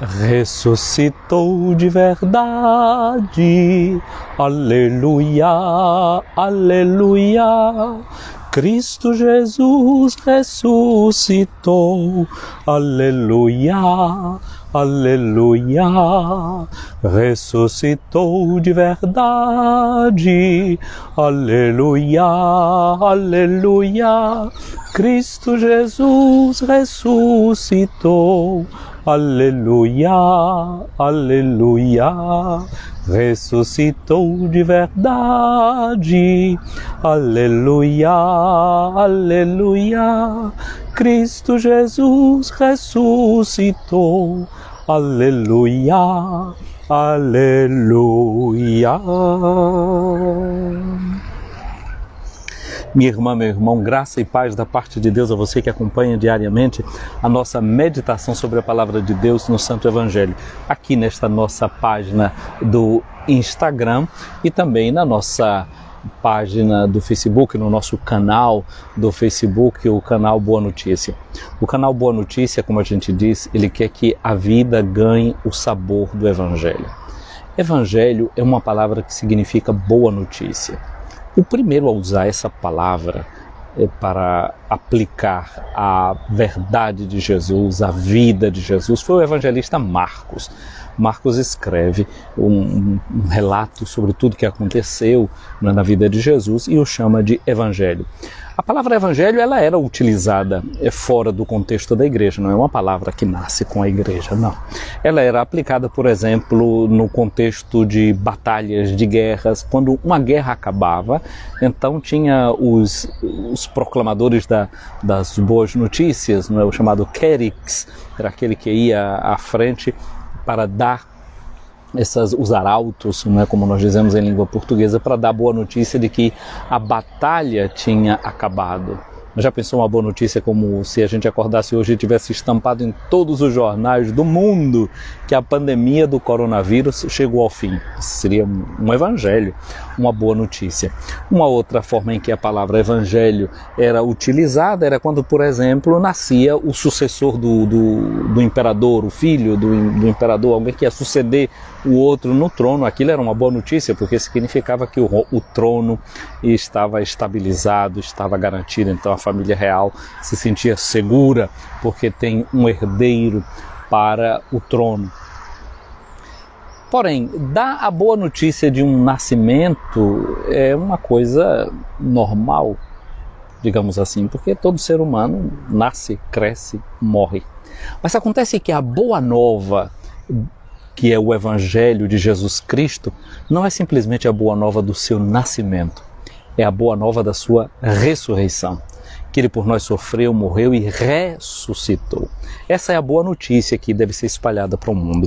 ressuscitou de verdade. Aleluia, aleluia. Cristo Jesus ressuscitou. Aleluia, aleluia. Ressuscitou de verdade. Aleluia, aleluia. Cristo Jesus ressuscitou. Aleluia, aleluia. Ressuscitou de verdade. Aleluia, aleluia. Cristo Jesus ressuscitou. Aleluia, aleluia. Minha irmã, meu irmão, graça e paz da parte de Deus a você que acompanha diariamente a nossa meditação sobre a Palavra de Deus no Santo Evangelho, aqui nesta nossa página do Instagram e também na nossa página do Facebook, no nosso canal do Facebook, o canal Boa Notícia. O canal Boa Notícia, como a gente diz, ele quer que a vida ganhe o sabor do Evangelho. Evangelho é uma palavra que significa boa notícia. O primeiro a usar essa palavra para aplicar a verdade de Jesus, a vida de Jesus, foi o evangelista Marcos. Marcos escreve um relato sobre tudo que aconteceu na vida de Jesus e o chama de Evangelho. A palavra Evangelho ela era utilizada fora do contexto da igreja, não é uma palavra que nasce com a igreja, não. Ela era aplicada, por exemplo, no contexto de batalhas, de guerras. Quando uma guerra acabava, então tinha os proclamadores das boas notícias, não é? O chamado Querix, era aquele que ia à frente para dar os arautos, não é, como nós dizemos em língua portuguesa, para dar boa notícia de que a batalha tinha acabado. Já pensou uma boa notícia como se a gente acordasse hoje e tivesse estampado em todos os jornais do mundo que a pandemia do coronavírus chegou ao fim? Seria um evangelho, uma boa notícia. Uma outra forma em que a palavra evangelho era utilizada era quando, por exemplo, nascia o sucessor do imperador, o filho do imperador, alguém que ia suceder o outro no trono. Aquilo era uma boa notícia porque significava que o trono estava estabilizado, estava garantido. Então a família real se sentia segura porque tem um herdeiro para o trono. Porém, dar a boa notícia de um nascimento é uma coisa normal, digamos assim, porque todo ser humano nasce, cresce, morre. Mas acontece que a boa nova, que é o Evangelho de Jesus Cristo, não é simplesmente a boa nova do seu nascimento, é a boa nova da sua ressurreição. Que ele por nós sofreu, morreu e ressuscitou. Essa é a boa notícia que deve ser espalhada para o mundo.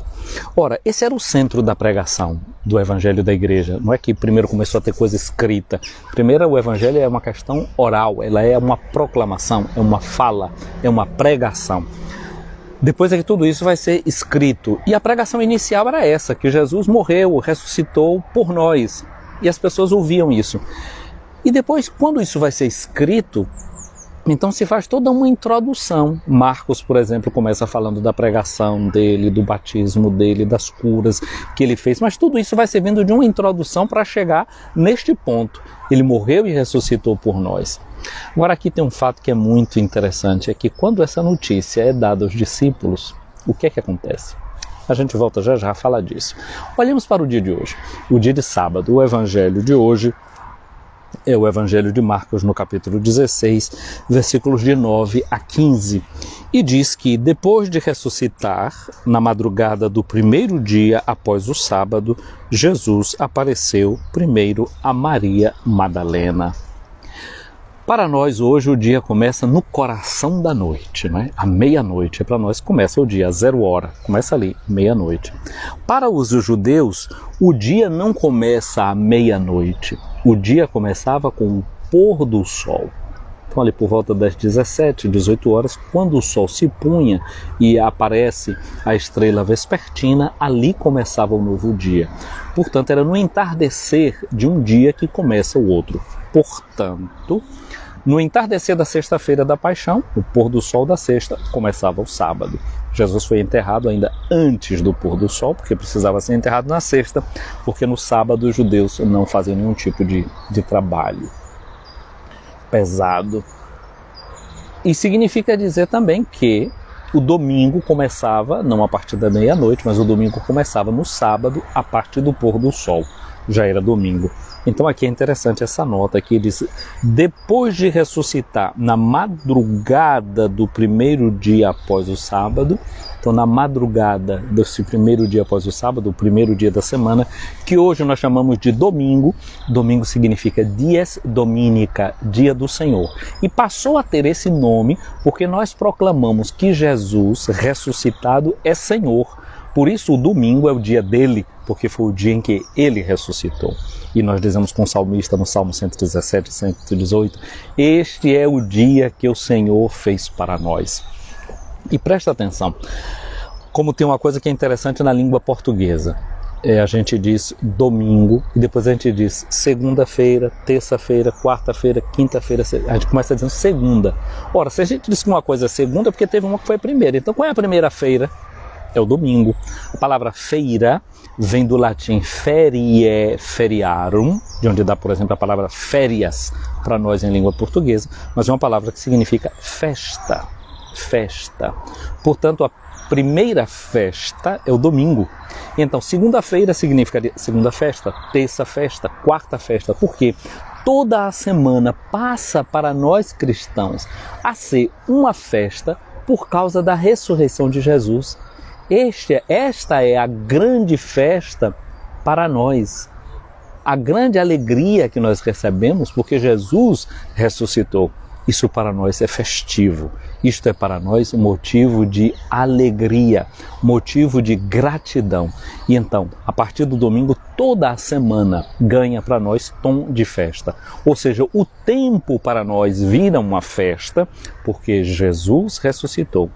Ora, esse era o centro da pregação do Evangelho da Igreja. Não é que primeiro começou a ter coisa escrita. Primeiro o Evangelho é uma questão oral, ela é uma proclamação, é uma fala, é uma pregação. Depois é que tudo isso vai ser escrito. E a pregação inicial era essa, que Jesus morreu, ressuscitou por nós. E as pessoas ouviam isso. E depois, quando isso vai ser escrito, então se faz toda uma introdução. Marcos, por exemplo, começa falando da pregação dele, do batismo dele, das curas que ele fez. Mas tudo isso vai servindo de uma introdução para chegar neste ponto. Ele morreu e ressuscitou por nós. Agora aqui tem um fato que é muito interessante, é que quando essa notícia é dada aos discípulos, o que é que acontece? A gente volta já já a falar disso. Olhemos para o dia de hoje, o dia de sábado. O evangelho de hoje é o Evangelho de Marcos, no capítulo 16, versículos de 9 a 15. E diz que depois de ressuscitar, na madrugada do primeiro dia após o sábado, Jesus apareceu primeiro a Maria Madalena. Para nós hoje o dia começa no coração da noite, né? À meia-noite, para nós começa o dia, 0 hora, começa ali, meia-noite. Para os judeus, o dia não começa à meia-noite, o dia começava com o pôr do sol. Então ali por volta das 17, 18 horas, quando o sol se punha e aparece a estrela vespertina, ali começava o novo dia. Portanto, era no entardecer de um dia que começa o outro. Portanto, no entardecer da sexta-feira da Paixão, o pôr do sol da sexta, começava o sábado. Jesus foi enterrado ainda antes do pôr do sol, porque precisava ser enterrado na sexta, porque no sábado os judeus não faziam nenhum tipo de trabalho pesado. E significa dizer também que o domingo começava, não a partir da meia-noite, mas o domingo começava no sábado, a partir do pôr do sol. Já era domingo. Então aqui é interessante essa nota que diz: depois de ressuscitar na madrugada do primeiro dia após o sábado, então na madrugada desse primeiro dia após o sábado, o primeiro dia da semana, que hoje nós chamamos de domingo. Domingo significa dies dominica, dia do Senhor. E passou a ter esse nome porque nós proclamamos que Jesus ressuscitado é Senhor. Por isso o domingo é o dia dele, porque foi o dia em que ele ressuscitou. E nós dizemos com o salmista no Salmo 117, 118, este é o dia que o Senhor fez para nós. E presta atenção, como tem uma coisa que é interessante na língua portuguesa. A gente diz domingo, e depois a gente diz segunda-feira, terça-feira, quarta-feira, quinta-feira, a gente começa dizendo segunda. Ora, se a gente diz que uma coisa é segunda, é porque teve uma que foi a primeira. Então qual é a primeira feira? É o domingo. A palavra feira vem do latim feriae, feriarum, de onde dá, por exemplo, a palavra férias para nós em língua portuguesa, mas é uma palavra que significa festa, festa. Portanto, a primeira festa é o domingo. Então, segunda-feira significa segunda festa, terça festa, quarta festa. Por quê? Toda a semana passa para nós cristãos a ser uma festa por causa da ressurreição de Jesus. Esta é a grande festa para nós, a grande alegria que nós recebemos porque Jesus ressuscitou. Isso para nós é festivo, isto é para nós um motivo de alegria, motivo de gratidão. E então, a partir do domingo, toda a semana ganha para nós tom de festa. Ou seja, o tempo para nós vira uma festa porque Jesus ressuscitou.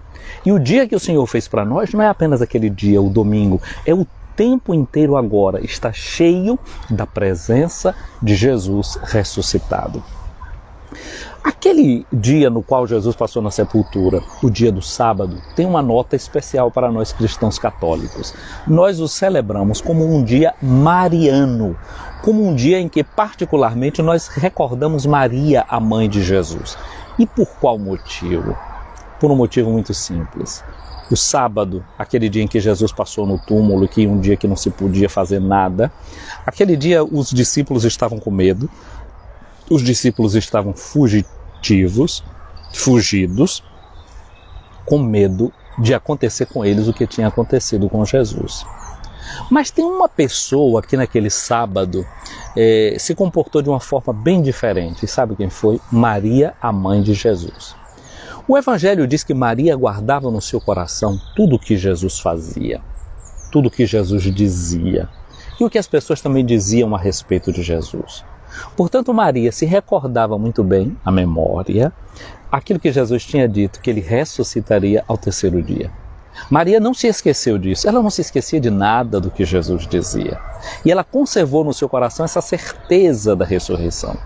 E o dia que o Senhor fez para nós não é apenas aquele dia, o domingo, é o tempo inteiro agora, está cheio da presença de Jesus ressuscitado. Aquele dia no qual Jesus passou na sepultura, o dia do sábado, tem uma nota especial para nós cristãos católicos. Nós o celebramos como um dia mariano, como um dia em que particularmente nós recordamos Maria, a mãe de Jesus. E por qual motivo? Por um motivo muito simples. O sábado, aquele dia em que Jesus passou no túmulo, que um dia que não se podia fazer nada, aquele dia os discípulos estavam com medo, os discípulos estavam fugidos, com medo de acontecer com eles o que tinha acontecido com Jesus. Mas tem uma pessoa que naquele sábado se comportou de uma forma bem diferente. E sabe quem foi? Maria, a mãe de Jesus. O Evangelho diz que Maria guardava no seu coração tudo o que Jesus fazia, tudo o que Jesus dizia e o que as pessoas também diziam a respeito de Jesus. Portanto, Maria se recordava muito bem, a memória, aquilo que Jesus tinha dito, que ele ressuscitaria ao terceiro dia. Maria não se esqueceu disso, ela não se esquecia de nada do que Jesus dizia. E ela conservou no seu coração essa certeza da ressurreição.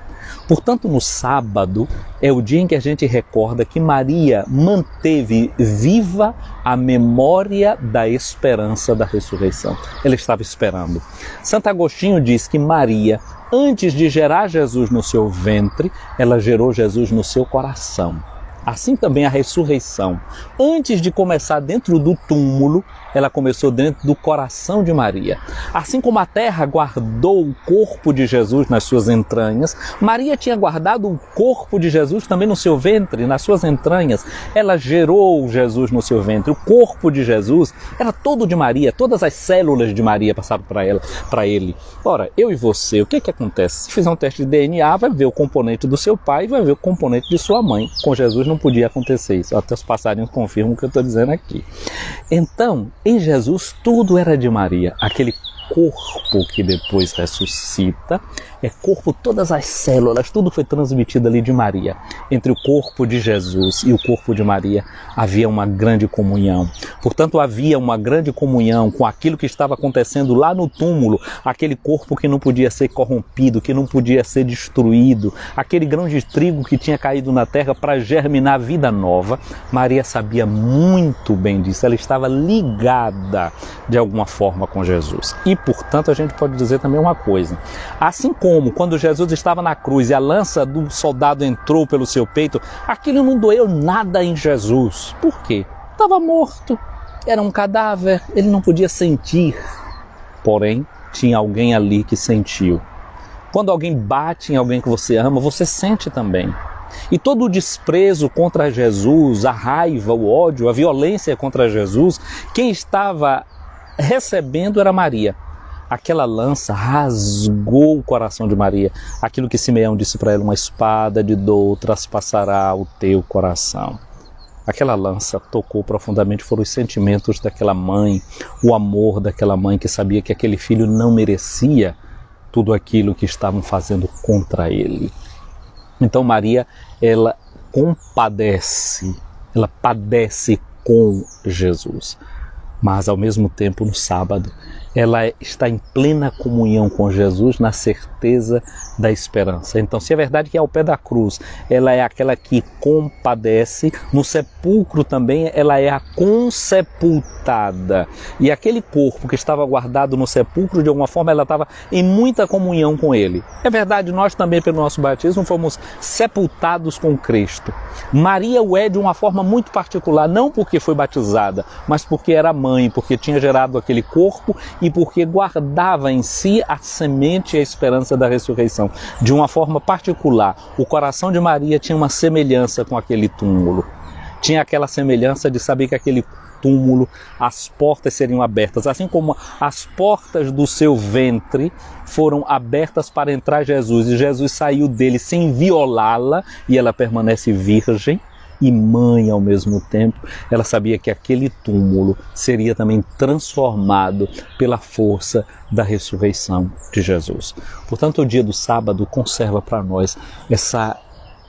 Portanto, no sábado é o dia em que a gente recorda que Maria manteve viva a memória da esperança da ressurreição. Ela estava esperando. Santo Agostinho diz que Maria, antes de gerar Jesus no seu ventre, ela gerou Jesus no seu coração. Assim também a ressurreição. Antes de começar dentro do túmulo, ela começou dentro do coração de Maria. Assim como a terra guardou o corpo de Jesus nas suas entranhas, Maria tinha guardado o corpo de Jesus também no seu ventre, nas suas entranhas. Ela gerou Jesus no seu ventre. O corpo de Jesus era todo de Maria, todas as células de Maria passaram para ele. Ora, eu e você, o que acontece? Se fizer um teste de DNA, vai ver o componente do seu pai e vai ver o componente de sua mãe. Com Jesus não podia acontecer isso. Até os passarinhos confirmam o que eu estou dizendo aqui. Então, em Jesus tudo era de Maria. Aquele corpo que depois ressuscita, é corpo, todas as células, tudo foi transmitido ali de Maria. Entre o corpo de Jesus e o corpo de Maria havia uma grande comunhão. Portanto, havia uma grande comunhão com aquilo que estava acontecendo lá no túmulo, aquele corpo que não podia ser corrompido, que não podia ser destruído, aquele grão de trigo que tinha caído na terra para germinar vida nova. Maria sabia muito bem disso, ela estava ligada de alguma forma com Jesus. E, portanto, a gente pode dizer também uma coisa: assim como quando Jesus estava na cruz e a lança do soldado entrou pelo seu peito, aquilo não doeu nada em Jesus. Por quê? Estava morto, era um cadáver, ele não podia sentir. Porém, tinha alguém ali que sentiu. Quando alguém bate em alguém que você ama, você sente também. E todo o desprezo contra Jesus, a raiva, o ódio, a violência contra Jesus, quem estava recebendo era Maria. Aquela lança rasgou o coração de Maria. Aquilo que Simeão disse para ela: uma espada de dor traspassará o teu coração. Aquela lança tocou profundamente, foram os sentimentos daquela mãe, o amor daquela mãe que sabia que aquele filho não merecia tudo aquilo que estavam fazendo contra ele. Então Maria, ela compadece, ela padece com Jesus. Mas ao mesmo tempo, no sábado, ela está em plena comunhão com Jesus, na certeza da esperança. Então, se é verdade que ao pé da cruz ela é aquela que compadece, no sepulcro também ela é a consepultada. E aquele corpo que estava guardado no sepulcro, de alguma forma, ela estava em muita comunhão com ele. É verdade, nós também, pelo nosso batismo, fomos sepultados com Cristo. Maria o é de uma forma muito particular, não porque foi batizada, mas porque era mãe, porque tinha gerado aquele corpo e porque guardava em si a semente e a esperança da ressurreição. De uma forma particular, o coração de Maria tinha uma semelhança com aquele túmulo. Tinha aquela semelhança de saber que aquele túmulo, as portas seriam abertas, assim como as portas do seu ventre foram abertas para entrar Jesus, e Jesus saiu dele sem violá-la, e ela permanece virgem e mãe ao mesmo tempo. Ela sabia que aquele túmulo seria também transformado pela força da ressurreição de Jesus. Portanto, o dia do sábado conserva para nós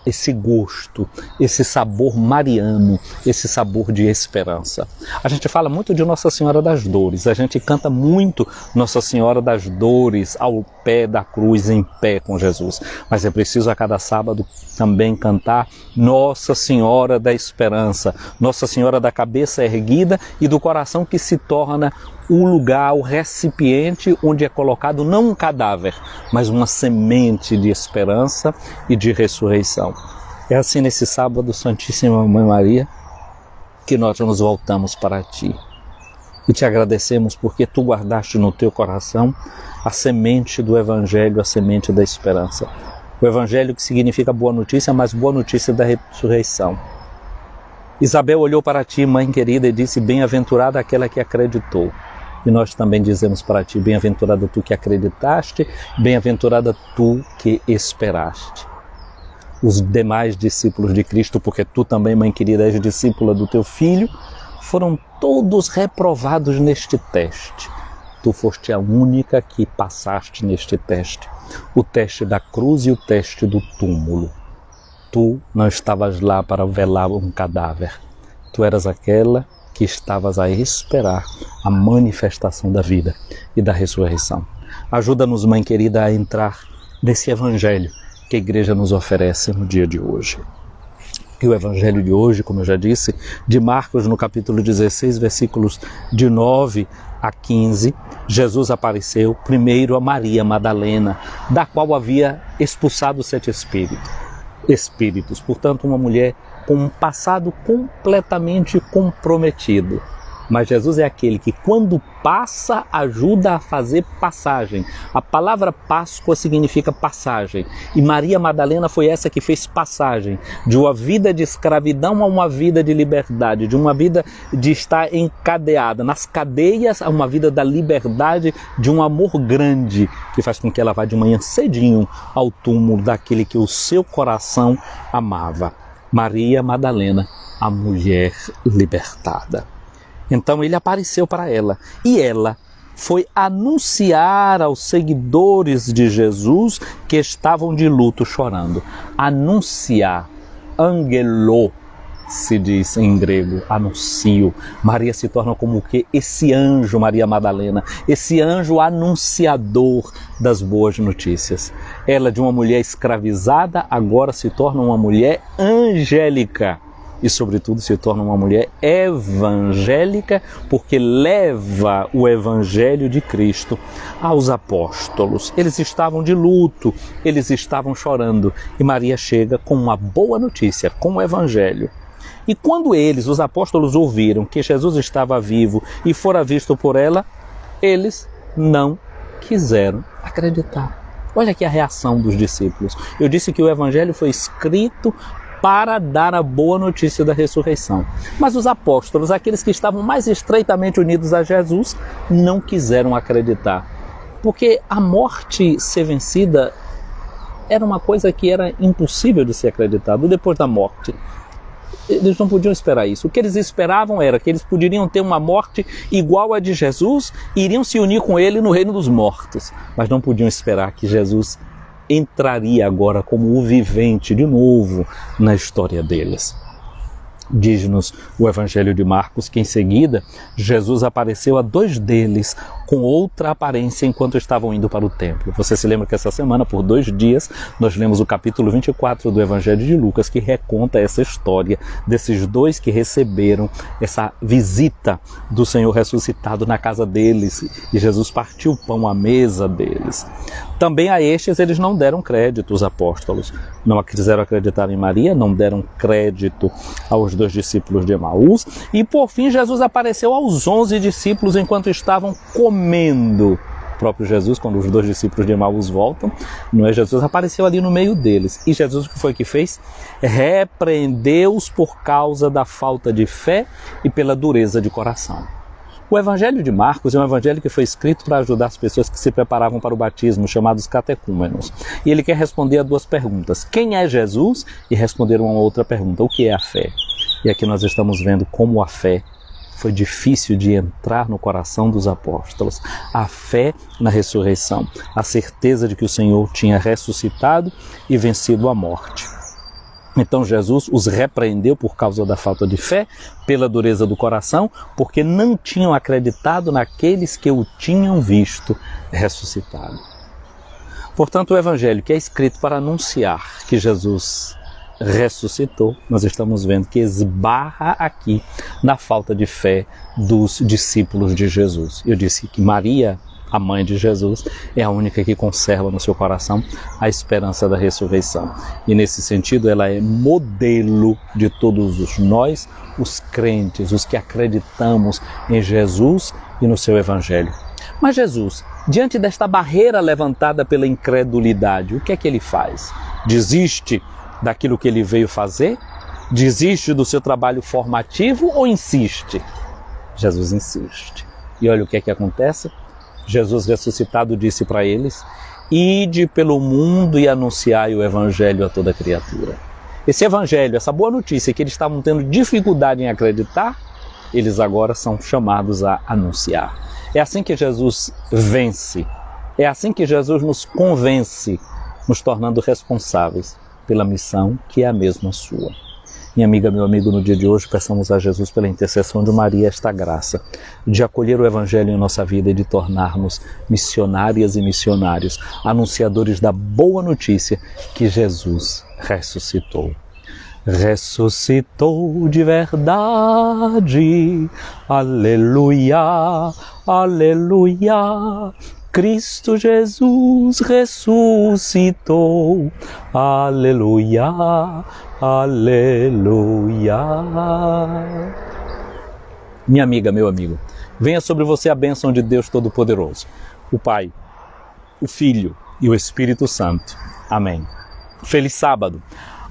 esse gosto, esse sabor mariano, esse sabor de esperança. A gente fala muito de Nossa Senhora das Dores, a gente canta muito Nossa Senhora das Dores ao pé da cruz, em pé com Jesus. Mas é preciso a cada sábado também cantar Nossa Senhora da Esperança, Nossa Senhora da cabeça erguida e do coração que se torna o lugar, o recipiente onde é colocado não um cadáver, mas uma semente de esperança e de ressurreição. É assim nesse sábado, Santíssima Mãe Maria, que nós nos voltamos para Ti. E Te agradecemos porque Tu guardaste no Teu coração a semente do Evangelho, a semente da esperança. O Evangelho que significa boa notícia, mas boa notícia da ressurreição. Isabel olhou para Ti, Mãe querida, e disse: bem-aventurada aquela que acreditou. E nós também dizemos para Ti: bem-aventurada Tu que acreditaste, bem-aventurada Tu que esperaste. Os demais discípulos de Cristo, porque Tu também, Mãe querida, és discípula do Teu Filho, foram todos reprovados neste teste. Tu foste a única que passaste neste teste, o teste da cruz e o teste do túmulo. Tu não estavas lá para velar um cadáver, Tu eras aquela que estavas a esperar a manifestação da vida e da ressurreição. Ajuda-nos, Mãe querida, a entrar nesse Evangelho que a Igreja nos oferece no dia de hoje. E o Evangelho de hoje, como eu já disse, de Marcos, no capítulo 16, versículos de 9 a 15, Jesus apareceu primeiro a Maria Madalena, da qual havia expulsado 7 espíritos. Portanto, uma mulher com um passado completamente comprometido. Mas Jesus é aquele que, quando passa, ajuda a fazer passagem. A palavra Páscoa significa passagem. E Maria Madalena foi essa que fez passagem de uma vida de escravidão a uma vida de liberdade, de uma vida de estar encadeada nas cadeias a uma vida da liberdade, de um amor grande, que faz com que ela vá de manhã cedinho ao túmulo daquele que o seu coração amava. Maria Madalena, a mulher libertada. Então ele apareceu para ela e ela foi anunciar aos seguidores de Jesus que estavam de luto chorando. Anunciar, angelô, se diz em grego, anuncio. Maria se torna como o que? Esse anjo, Maria Madalena, esse anjo anunciador das boas notícias. Ela, de uma mulher escravizada, agora se torna uma mulher angélica. E, sobretudo, se torna uma mulher evangélica, porque leva o evangelho de Cristo aos apóstolos. Eles estavam de luto, eles estavam chorando, e Maria chega com uma boa notícia, com o evangelho. E quando eles, os apóstolos, ouviram que Jesus estava vivo e fora visto por ela, eles não quiseram acreditar. Olha aqui a reação dos discípulos. Eu disse que o evangelho foi escrito para dar a boa notícia da ressurreição. Mas os apóstolos, aqueles que estavam mais estreitamente unidos a Jesus, não quiseram acreditar. Porque a morte ser vencida era uma coisa que era impossível de ser acreditado depois da morte. Eles não podiam esperar isso. O que eles esperavam era que eles poderiam ter uma morte igual a de Jesus e iriam se unir com ele no reino dos mortos. Mas não podiam esperar que Jesus entraria agora como o vivente de novo na história deles. Diz-nos o Evangelho de Marcos que em seguida Jesus apareceu a 2 deles com outra aparência enquanto estavam indo para o templo. Você se lembra que essa semana, por 2 dias, nós lemos o capítulo 24 do Evangelho de Lucas, que reconta essa história desses 2 que receberam essa visita do Senhor ressuscitado na casa deles, e Jesus partiu o pão à mesa deles. Também a estes eles não deram crédito, os apóstolos. Não quiseram acreditar em Maria, não deram crédito aos 2 discípulos de Emaús. E por fim Jesus apareceu aos 11 discípulos enquanto estavam comendo. O próprio Jesus, quando os 2 discípulos de Emaús voltam, não é? Jesus apareceu ali no meio deles. E Jesus o que foi que fez? Repreendeu-os por causa da falta de fé e pela dureza de coração. O Evangelho de Marcos é um evangelho que foi escrito para ajudar as pessoas que se preparavam para o batismo, chamados catecúmenos. E ele quer responder a 2 perguntas. Quem é Jesus? E responder uma outra pergunta. O que é a fé? E aqui nós estamos vendo como a fé foi difícil de entrar no coração dos apóstolos. A fé na ressurreição, a certeza de que o Senhor tinha ressuscitado e vencido a morte. Então Jesus os repreendeu por causa da falta de fé, pela dureza do coração, porque não tinham acreditado naqueles que o tinham visto ressuscitado. Portanto, o Evangelho que é escrito para anunciar que Jesus ressuscitou, nós estamos vendo que esbarra aqui na falta de fé dos discípulos de Jesus. Eu disse que Maria, a mãe de Jesus, é a única que conserva no seu coração a esperança da ressurreição. E nesse sentido ela é modelo de todos nós, os crentes, os que acreditamos em Jesus e no seu Evangelho. Mas Jesus, diante desta barreira levantada pela incredulidade, o que é que ele faz? Desiste daquilo que ele veio fazer? Desiste do seu trabalho formativo ou insiste? Jesus insiste. E olha o que é que acontece. Jesus ressuscitado disse para eles: ide pelo mundo e anunciai o Evangelho a toda criatura. Esse Evangelho, essa boa notícia que eles estavam tendo dificuldade em acreditar, eles agora são chamados a anunciar. É assim que Jesus vence. É assim que Jesus nos convence, nos tornando responsáveis pela missão que é a mesma sua. Minha amiga, meu amigo, no dia de hoje, peçamos a Jesus, pela intercessão de Maria, esta graça de acolher o Evangelho em nossa vida e de tornarmos missionárias e missionários, anunciadores da boa notícia que Jesus ressuscitou. Ressuscitou de verdade, aleluia, aleluia. Cristo Jesus ressuscitou, aleluia, aleluia. Minha amiga, meu amigo, venha sobre você a bênção de Deus Todo-Poderoso, o Pai, o Filho e o Espírito Santo. Amém. Feliz sábado.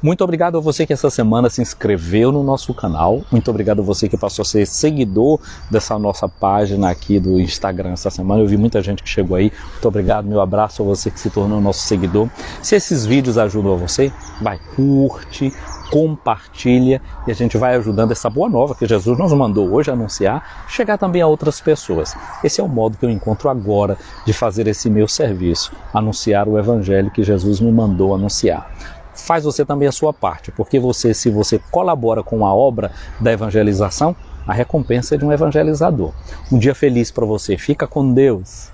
Muito obrigado a você que essa semana se inscreveu no nosso canal. Muito obrigado a você que passou a ser seguidor dessa nossa página aqui do Instagram essa semana. Eu vi muita gente que chegou aí. Muito obrigado, meu abraço a você que se tornou nosso seguidor. Se esses vídeos ajudam a você, vai, curte, compartilha e a gente vai ajudando essa boa nova que Jesus nos mandou hoje anunciar, chegar também a outras pessoas. Esse é o modo que eu encontro agora de fazer esse meu serviço, anunciar o Evangelho que Jesus me mandou anunciar. Faz você também a sua parte, porque se você colabora com a obra da evangelização, a recompensa é de um evangelizador. Um dia feliz para você. Fica com Deus.